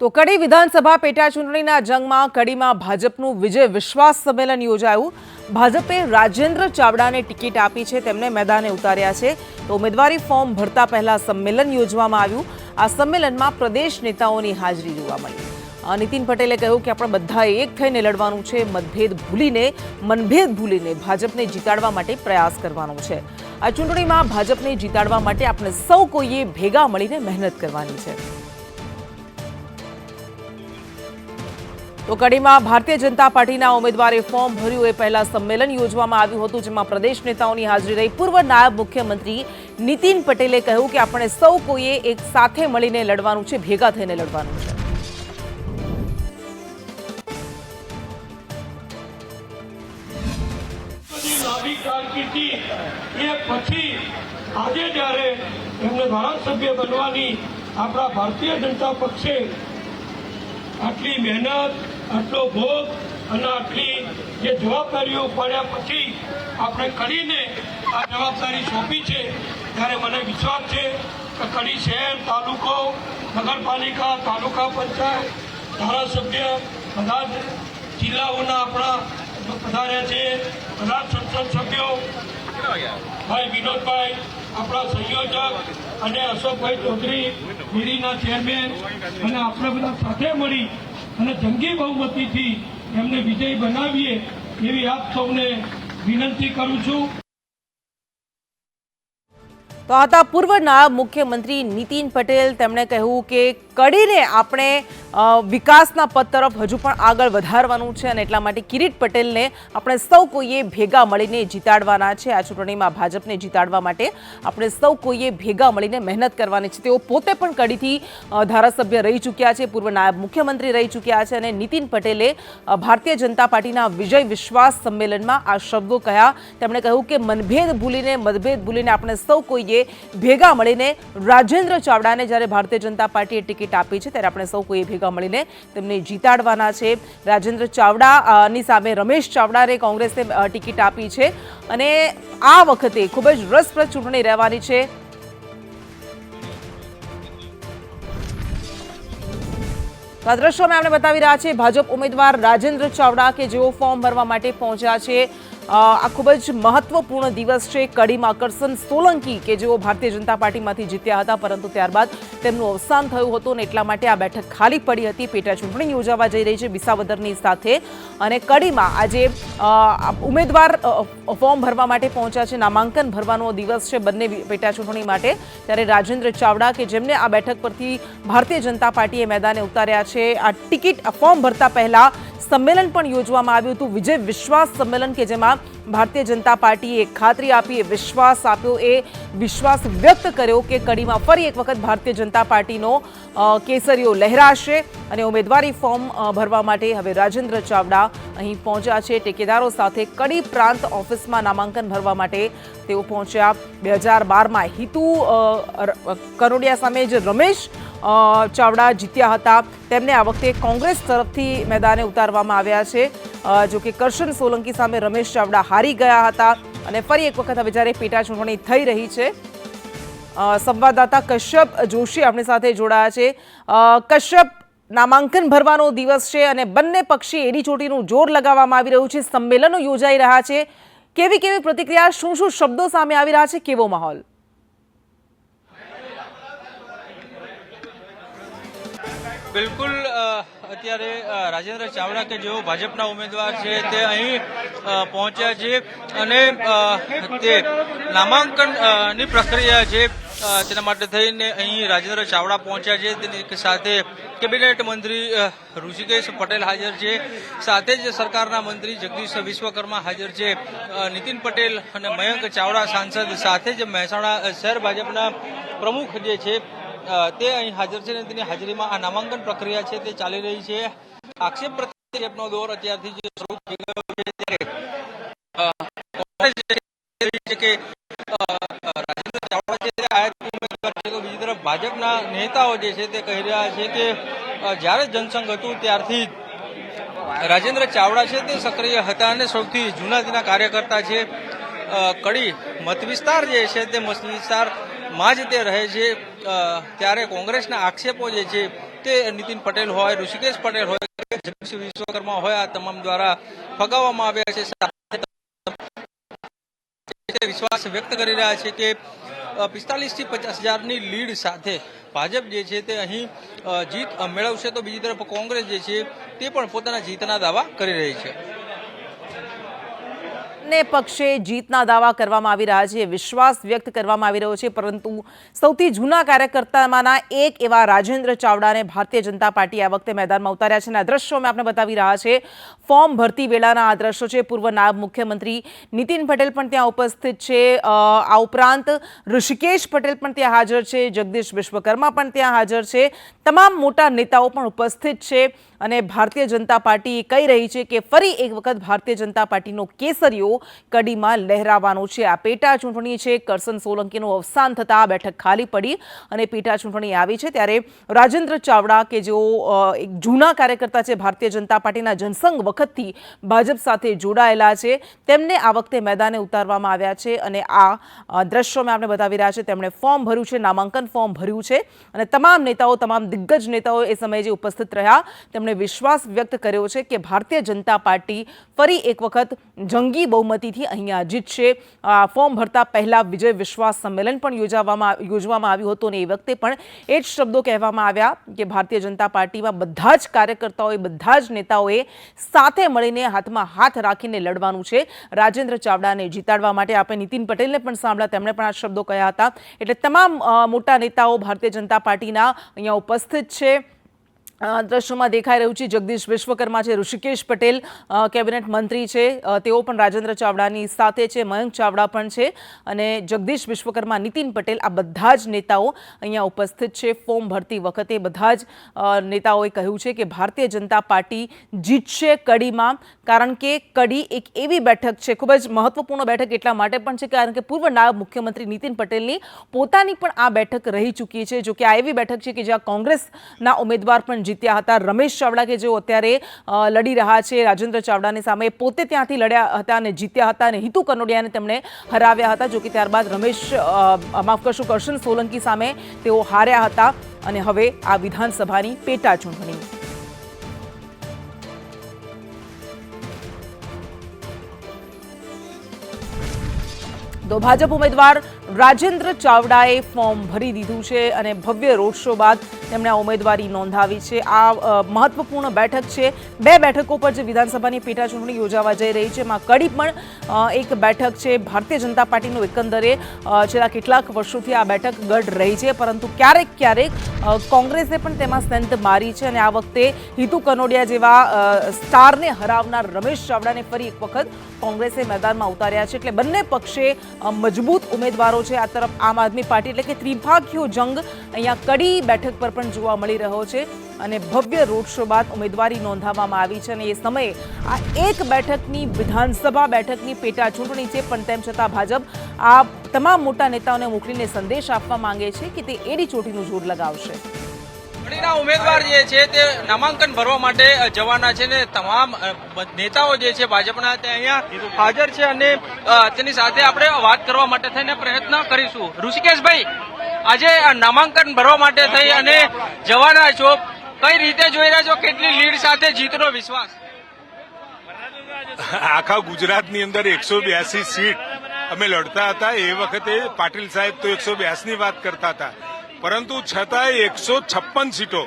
તો કડી વિધાનસભા પેટા ચૂંટણીના જંગમાં કડીમાં ભાજપનું વિજય વિશ્વાસ સંમેલન યોજાયું। ભાજપે રાજેન્દ્ર ચાવડાને ટિકિટ આપી છે, તેમને મેદાને ઉતાર્યા છે। તો ઉમેદવારી ફોર્મ ભરતા પહેલા સંમેલન યોજવામાં આવ્યું। આ સંમેલનમાં પ્રદેશ નેતાઓની હાજરી જોવા મળી। નીતિન પટેલે કહ્યું કે આપણે બધાએ એક થઈને લડવાનું છે, મનભેદ ભૂલીને ભાજપને જીતાડવા માટે પ્રયાસ કરવાનો છે। આ ચૂંટણીમાં ભાજપને જીતાડવા માટે આપણે સૌ કોઈએ ભેગા મળીને મહેનત કરવાની છે। તો કડીમાં ભારતીય જનતા પાર્ટીના ઉમેદવારે ફોર્મ ભર્યું એ પહેલા સંમેલન યોજવામાં આવ્યું હતું, જેમાં પ્રદેશ નેતાઓની હાજરી રહી। પૂર્વ નાયબ મુખ્યમંત્રી નીતિન પટેલે કહ્યું કે આપણે સૌ કોઈએ એક સાથે મળીને લડવાનું છે, ભેગા થઈને લડવાનું છે। આજે જ્યારે એમને ધારાસભ્ય બનવાની આપણા ભારતીય જનતા પક્ષે આટલી મહેનત, આટલો ભોગ અને આટલી જે જવાબદારીઓ ઉપાડ્યા પછી આપણે કડીને આ જવાબદારી સોંપી છે, ત્યારે મને વિશ્વાસ છે કે કડી શહેર, તાલુકો, નગરપાલિકા, તાલુકા પંચાયત, ધારાસભ્ય, બધા જ જિલ્લાઓના આપણા પધાર્યા છે, બધા સંસદ સભ્યો, ભાઈ વિનોદભાઈ, આપણા સંયોજક અને અશોકભાઈ ચૌધરી, ડેરીના ચેરમેન, અને આપણે બધા સાથે મળી અને જંગી બહુમતીથી એમને વિજય બનાવીએ એવી આપ સૌને વિનંતી કરું છું। તો આ હતા પૂર્વ નાયબ મુખ્યમંત્રી નીતિન પટેલ। તેમણે કહ્યું કે કડીને આપણે વિકાસના પથ તરફ હજુ પણ આગળ વધારવાનું છે અને એટલા માટે કિરીટ પટેલને આપણે સૌ કોઈએ ભેગા મળીને જીતાડવાના છે। આ ચૂંટણીમાં ભાજપને જીતાડવા માટે આપણે સૌ કોઈએ ભેગા મળીને મહેનત કરવાની છે। તેઓ પોતે પણ કડીથી ધારાસભ્ય રહી ચૂક્યા છે, પૂર્વ નાયબ મુખ્યમંત્રી રહી ચૂક્યા છે અને નીતિન પટેલે ભારતીય જનતા પાર્ટીના વિજય વિશ્વાસ સંમેલનમાં આ શબ્દો કહ્યા। તેમણે કહ્યું કે મતભેદ ભૂલીને આપણે સૌ કોઈએ ભેગા મળીને રાજેન્દ્ર ચાવડાને જ્યારે ભારતીય જનતા પાર્ટીએ ટિકિટ આપી છે, ત્યારે આપણે સૌ કોઈએ ભેગા મળીને તેમને જીતાડવાના છે। રાજેન્દ્ર ચાવડાની સામે રમેશ ચાવડાને કોંગ્રેસે ટિકિટ આપી છે અને આ વખતે ખૂબ જ રસપ્રદ ચૂંટણી રહેવાની છે। તો આ દ્રશ્યો અમે આપણે બતાવી રહ્યા છીએ ભાજપ ઉમેદવાર રાજેન્દ્ર ચાવડા કે જેઓ ફોર્મ ભરવા માટે પહોંચ્યા છે। આ ખૂબ જ મહત્વપૂર્ણ દિવસ છે। કડીમાં કરશન સોલંકી કે જેઓ ભારતીય જનતા પાર્ટીમાંથી જીત્યા હતા, પરંતુ ત્યારબાદ તેમનું અવસાન થયું હતું અને એટલા માટે આ બેઠક ખાલી પડી હતી। પેટા ચૂંટણી યોજાવા જઈ રહી છે વિસાવદરની સાથે અને કડીમાં આજે ઉમેદવાર ફોર્મ ભરવા માટે પહોંચ્યા છે। નામાંકન ભરવાનો દિવસ છે બંને પેટા ચૂંટણી માટે, ત્યારે રાજેન્દ્ર ચાવડા કે જેમને આ બેઠક પરથી ભારતીય જનતા પાર્ટીએ મેદાને ઉતાર્યા છે, આ ટિકિટ ફોર્મ ભરતા પહેલા સંમેલન પણ યોજવામાં આવ્યું હતું, વિજય વિશ્વાસ સંમેલન, કે જેમાં ભારતીય જનતા પાર્ટીએ ખાતરી આપી, વિશ્વાસ આપ્યો, એ વિશ્વાસ વ્યક્ત કર્યો કે કડીમાં ફરી એક વખત ભારતીય જનતા પાર્ટીનો કેસરીઓ લહેરાશે અને ઉમેદવારી ફોર્મ ભરવા માટે હવે રાજેન્દ્ર ચાવડા અહીં પહોંચ્યા છે। ટેકેદારો સાથે કડી પ્રાંત ઓફિસમાં નામાંકન ભરવા માટે તેઓ પહોંચ્યા। 2012માં હિતુ કનોડિયા સામે જે રમેશ ચાવડા જીત્યા હતા, તેમને આ વખતે કોંગ્રેસ તરફથી મેદાને ઉતારવામાં આવ્યા છે। જો કે કરશન સોલંકી સામે રમેશ ચાવડા હારી ગયા હતા અને ફરી એક વખત હવે જ્યારે પેટા ચૂંટણી થઈ રહી છે, સંવાદદાતા કશ્યપ જોશી આપણી સાથે જોડાયા છે। કશ્યપ, નામાંકન ભરવાનો દિવસ છે અને બંને પક્ષે એડીચોટીનું જોર લગાવવામાં આવી રહ્યું છે, સંમેલનો યોજાઈ રહ્યા છે, કેવી પ્રતિક્રિયા, શું શબ્દો સામે આવી રહ્યા છે, કેવો માહોલ? બિલકુલ, અત્યારે રાજેન્દ્ર ચાવડા કે જેઓ ભાજપના ઉમેદવાર છે તે અહીં પહોંચ્યા છે અને તે નામાંકનની પ્રક્રિયા છે તેના માટે થઈને અહીં રાજેન્દ્ર ચાવડા પહોંચ્યા છે। તેની સાથે કેબિનેટ મંત્રી ઋષિકેશ પટેલ હાજર છે, સાથે જ સરકારના મંત્રી જગદીશ વિશ્વકર્મા હાજર છે, નીતિન પટેલ અને મયંક ચાવડા સાંસદ, સાથે જ મહેસાણા શહેર ભાજપના પ્રમુખ જે છે તે અહીં હાજર છે અને તેની હાજરીમાં આ નામાંકન પ્રક્રિયા છે તે ચાલી રહી છે। આક્ષેપ પ્રત્યાક્ષેપનો દોર અત્યારથી જ શરૂ થઈ ગયો છે, ત્યારે કે રાજેન્દ્ર ચાવડા છે તે આયાત ઉમેદવાર છે, તો બીજી તરફ ભાજપના નેતાઓ જે છે તે કહી રહ્યા છે કે જ્યારે જનસંઘ હતું ત્યારથી રાજેન્દ્ર ચાવડા છે તે સક્રિય હતા અને સૌથી જૂના તેના કાર્યકર્તા છે। કડી મત વિસ્તાર જે છે તે મત વિસ્તારમાં જ તે રહે છે। ત્યારે કોંગ્રેસના આક્ષેપો જે છે તે નીતિન પટેલ હોય, ઋષિકેશ પટેલ હોય, જગદીશ વિશ્વકર્મા હોય, આ તમામ દ્વારા ફગાવવામાં આવ્યા છે. વિશ્વાસ વ્યક્ત કરી રહ્યા છે કે 45 થી 50 હજારની લીડ સાથે ભાજપ જે છે તે અહીં જીત મેળવશે. તો બીજી તરફ કોંગ્રેસ જે છે તે પણ પોતાના જીતના દાવા કરી રહી છે. ને પક્ષે જીતના દાવા કરવામાં આવી રહ્યા છે, વિશ્વાસ વ્યક્ત કરવામાં આવી રહ્યો છે, પરંતુ સૌથી જૂના કાર્યકર્તામાંના એક એવા રાજેન્દ્ર ચાવડાને ભારતીય જનતા પાર્ટી આ વખતે મેદાનમાં ઉતાર્યા છે. અને આ દ્રશ્યો અમે આપને બતાવી રહ્યા છે, ફોર્મ ભરતી વેળાના આ દ્રશ્યો છે. પૂર્વ નાયબ મુખ્યમંત્રી નીતિન પટેલ પણ ત્યાં ઉપસ્થિત છે. આ ઉપરાંત ઋષિકેશ પટેલ પણ ત્યાં હાજર છે, જગદીશ વિશ્વકર્મા પણ ત્યાં હાજર છે, તમામ મોટા નેતાઓ પણ ઉપસ્થિત છે. અને ભારતીય જનતા પાર્ટી કહી રહી છે કે ફરી એક વખત ભારતીય જનતા પાર્ટીનો કેસરીઓ કડીમાં લહેરાવાનો છે. આ પેટા ચૂંટણી છે. કરસન સોલંકીનું અવસાન થતાં આ બેઠક ખાલી પડી અને પેટા ચૂંટણી આવી છે. ત્યારે રાજેન્દ્ર ચાવડા કે જેઓ એક જૂના કાર્યકર્તા છે, ભારતીય જનતા પાર્ટીના જનસંઘ વખતથી ભાજપ સાથે જોડાયેલા છે, તેમને આ વખતે મેદાને ઉતારવામાં આવ્યા છે. અને આ દ્રશ્યો મેં આપણે બતાવી રહ્યા છે. તેમણે ફોર્મ ભર્યું છે, નામાંકન ફોર્મ ભર્યું છે. અને તમામ નેતાઓ, તમામ દિગ્ગજ નેતાઓ એ સમયે જે ઉપસ્થિત રહ્યા તેમણે વિશ્વાસ વ્યક્ત કર્યો છે કે ભારતીય જનતા પાર્ટી ફરી એક વખત જંગી બહુમતીથી અહીંયા જીતશે. ફોર્મ ભરતા પહેલા વિજય વિશ્વાસ સંમેલન પણ યોજવામાં આવ્યું હતું અને એ વખતે પણ એ જ શબ્દો કહેવામાં આવ્યા કે ભારતીય જનતા પાર્ટીમાં બધા જ કાર્યકર્તાઓએ, બધા જ નેતાઓએ સાથે મળીને હાથમાં હાથ રાખીને લડવાનું છે રાજેન્દ્ર ચાવડાને જીતાડવા માટે. આપણે નીતિન પટેલને પણ સાંભળ્યા, તેમણે પણ આ શબ્દો કહ્યા હતા. એટલે તમામ મોટા નેતાઓ ભારતીય જનતા પાર્ટીના અહીંયા ઉપસ્થિત છે. દ્રશ્યોમાં દેખાઈ રહ્યું છે જગદીશ વિશ્વકર્મા છે, ઋષિકેશ પટેલ કેબિનેટ મંત્રી છે, તેઓ પણ રાજેન્દ્ર ચાવડાની સાથે છે, મયંક ચાવડા પણ છે અને જગદીશ વિશ્વકર્મા, નીતિન પટેલ, આ બધા જ નેતાઓ અહીંયા ઉપસ્થિત છે. ફોર્મ ભરતી વખતે બધા જ નેતાઓએ કહ્યું છે કે ભારતીય જનતા પાર્ટી જીતશે કડીમાં, કારણ કે કડી એક એવી બેઠક છે, ખૂબ જ મહત્વપૂર્ણ બેઠક એટલા માટે પણ છે કારણ કે પૂર્વ નાયબ મુખ્યમંત્રી નીતિન પટેલની પોતાની પણ આ બેઠક રહી ચૂકી છે. જો કે આ એવી બેઠક છે કે જ્યાં કોંગ્રેસના ઉમેદવાર પણ જીત્યા હતા. રમેશ ચાવડા કે જેઓ અત્યારે લડી રહ્યા છે રાજેન્દ્ર ચાવડાની સામે, પોતે ત્યાંથી લડ્યા હતા અને જીત્યા હતા અને હિતુ કનોડિયાને તેમણે હરાવ્યા હતા. જો કે ત્યારબાદ કરશન સોલંકી સામે તેઓ હાર્યા હતા. અને હવે આ વિધાનસભાની પેટા ચૂંટણી. તો ભાજપ ઉમેદવાર રાજેન્દ્ર ચાવડાએ ફોર્મ ભરી દીધું છે અને ભવ્ય રોડ શો બાદ તેમણે આ ઉમેદવારી નોંધાવી છે. આ મહત્વપૂર્ણ બેઠક છે. 2 બેઠકો પર જે વિધાનસભાની પેટા ચૂંટણી યોજાવા જઈ રહી છે, એમાં કડી પણ એક બેઠક છે. ભારતીય જનતા પાર્ટીનું એકંદરે છેલ્લા કેટલાક વર્ષોથી આ બેઠક ગઢ રહી છે, પરંતુ ક્યારેક કોંગ્રેસે પણ તેમાં સેંધ મારી છે અને આ વખતે હિતુ કનોડિયા જેવા સ્ટારને હરાવનાર રમેશ ચાવડાને ફરી એક વખત કોંગ્રેસે મેદાનમાં ઉતાર્યા છે. એટલે બંને પક્ષે મજબૂત ઉમેદવારો છે. આ તરફ આમ આદમી પાર્ટી, એટલે કે ત્રિભાગ્યો જંગ અહીંયા કડી બેઠક પર પણ જોવા મળી રહ્યો છે અને ભવ્ય રોડ શો બાદ ઉમેદવારી નોંધાવવામાં આવી છે. અને એ સમયે આ એક બેઠકની વિધાનસભા બેઠકની પેટા ચૂંટણી છે, પણ તેમ છતાં ભાજપ આ તમામ મોટા નેતાઓને મોકલીને સંદેશ આપવા માંગે છે કે તે એડી ચોટીનું જોર લગાવશે. કડીના ઉમેદવાર જે છે તે નામાંકન ભરવા માટે જવાના છે ને તમામ નેતાઓ જે છે ભાજપના તે અહીંયા હાજર છે અને તેની સાથે આપણે વાત કરવા માટે થઈને પ્રયત્ન કરીશું. ઋષિકેશભાઈ, આજે નામાંકન ભરવા માટે થઈ અને જવાના છો, કઈ રીતે જોઈ રહ્યા છો, કેટલી લીડ સાથે જીતનો વિશ્વાસ? આખા ગુજરાતની અંદર 182 સીટ અમે લડતા હતા. એ વખતે પાટીલ સાહેબ તો 182 ની વાત કરતા હતા, પરંતુ છતાંય 156 સીટો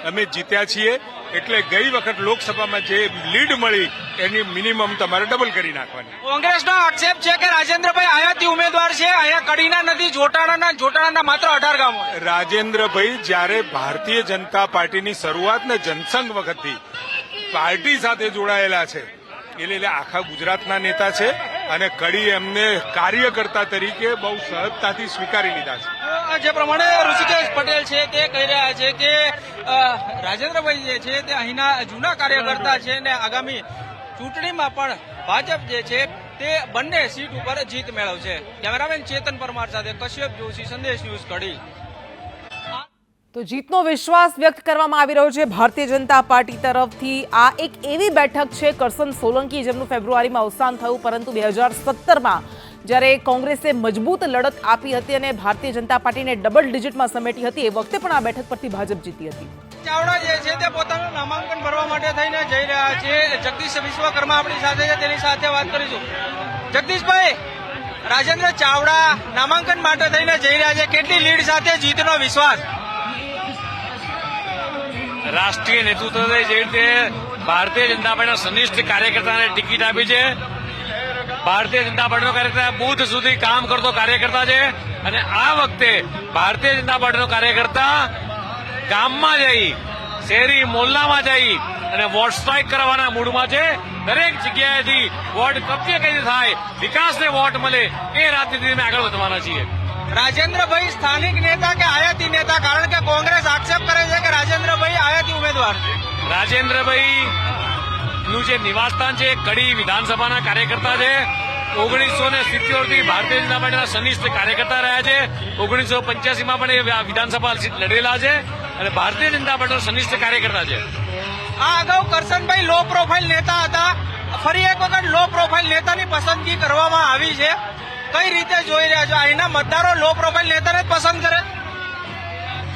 અમે જીત્યા છીએ. એટલે ગઈ વખત લોકસભામાં જે લીડ મળી એની મિનિમમ તમારે ડબલ કરી નાખવાની. કોંગ્રેસનો આક્ષેપ છે કે રાજેન્દ્રભાઈ આયાતી ઉમેદવાર છે, અહીંયા કડીના નથી, જોટાણાના માત્ર 18 ગામો. રાજેન્દ્રભાઈ જ્યારે ભારતીય જનતા પાર્ટીની શરૂઆત ને જનસંઘ વખતથી પાર્ટી સાથે જોડાયેલા છે, એટલે આખા ગુજરાતના નેતા છે અને કડી એમને કાર્યકર્તા તરીકે બહુ સહજતાથી સ્વીકારી લીધા છે. જે પ્રમાણે ઋષિકેશ પટેલ છે તે કહી રહ્યા છે કે રાજેન્દ્રભાઈ જે છે તે અહીંના જૂના કાર્યકર્તા છે અને આગામી ચૂંટણીમાં પણ ભાજપ જે છે તે બંને સીટ ઉપર જીત મેળવશે. કેમેરામેન ચેતન પરમાર સાથે કશ્યપ જોશી, સંદેશ ન્યૂઝ, કડી. તો જીતનો વિશ્વાસ વ્યક્ત કરવામાં આવી રહ્યો છે ભારતીય જનતા પાર્ટી તરફથી. આ એક એવી બેઠક છે કરસન સોલંકી જેમનું ફેબ્રુઆરીમાં અવસાન થયું, પરંતુ 2017માં જ્યારે કોંગ્રેસે મજબૂત લડત આપી હતી અને ભારતીય જનતા પાર્ટીને ડબલ ડિજિટમાં સમેટી હતી. એ વખતે પણ આ બેઠક પરથી ભાજપ જીતી હતી. ચાવડા જે છે તે પોતાનું નામાંકન ભરવા માટે થઈને જઈ રહ્યા છે. જગદીશ વિશ્વકર્મા આપણી સાથે છે, તેની સાથે વાત કરીશું. જગદીશભાઈ, રાજેન્દ્ર ચાવડા નામાંકન માટે થઈને જઈ રહ્યા છે, કેટલી લીડ સાથે જીતનો વિશ્વાસ? રાષ્ટ્રીય નેતૃત્વએ જે રીતે ભારતીય જનતા પાર્ટીના સનિષ્ઠ કાર્યકર્તાને ટિકિટ આપી છે, ભારતીય જનતા પાર્ટીનો કાર્યકર્તા બુથ સુધી કામ કરતો કાર્યકર્તા છે, અને આ વખતે ભારતીય જનતા પાર્ટીનો કાર્યકર્તા ગામમાં જઈ, શહેરી મોહલ્લામાં જઈ અને વોટ સ્ટ્રાઇક કરવાના મૂડમાં છે. દરેક જગ્યાએથી વોટ કબજે કઈ થાય, વિકાસને વોટ મળે, એ રાજનીતિને આગળ વધવાના છીએ. રાજેન્દ્રભાઈ સ્થાનિક નેતા કે આયાતી નેતા? કારણ કે કોંગ્રેસ આક્ષેપ કરે છે કે રાજેન્દ્રભાઈ આયાતી ઉમેદવાર છે. રાજેન્દ્રભાઈ નું જે નિવાસસ્થાન છે કડી વિધાનસભાના કાર્યકર્તા છે. 1970 થી ભારતીય જનતા પાર્ટીના સનિષ્ઠ કાર્યકર્તા રહ્યા છે. 1985 પણ એ વિધાનસભા સીટ લડેલા છે અને ભારતીય જનતા પાર્ટીનો સનિષ્ઠ કાર્યકર્તા છે. આ અગાઉ કરશનભાઈ લો પ્રોફાઇલ નેતા હતા, ફરી એક વખત લો પ્રોફાઇલ નેતાની પસંદગી કરવામાં આવી છે. કઈ રીતે જોઈ રહ્યા છો? અહીંના મતદારો લો પ્રોફાઇલ નેતાને જ પસંદ કરે?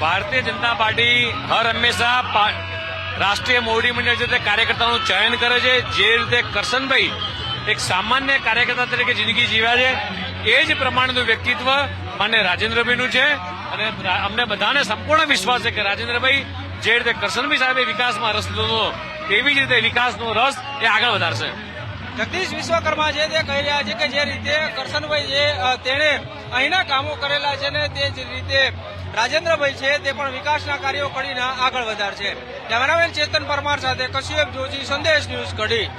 ભારતીય જનતા પાર્ટી હર હંમેશા રાષ્ટ્રીય મોવડી મંડળ છે તે કાર્યકર્તાનું ચયન કરે છે. જે રીતે કરશનભાઈ એક સામાન્ય કાર્યકર્તા તરીકે જિંદગી જીવ્યા છે, એ જ પ્રમાણેનું વ્યક્તિત્વ માન્ય રાજેન્દ્રભાઈનું છે. અને અમને બધાને સંપૂર્ણ વિશ્વાસ છે કે રાજેન્દ્રભાઈ જે રીતે કરશનભાઈ સાહેબે વિકાસમાં રસ લીધો, તેવી જ રીતે વિકાસનો રસ એ આગળ વધારશે. જગદીશ વિશ્વકર્મા છે તે કહી રહ્યા છે કે જે રીતે કરશનભાઈ છે તેણે અહીંના કામો કરેલા છે ને તે જ રીતે રાજેન્દ્રભાઈ છે તે પણ વિકાસના કાર્યો કરીને આગળ વધારશે. કેમેરામેન ચેતન પરમાર સાથે કશ્યપ જોશી, સંદેશ ન્યૂઝ, કડી.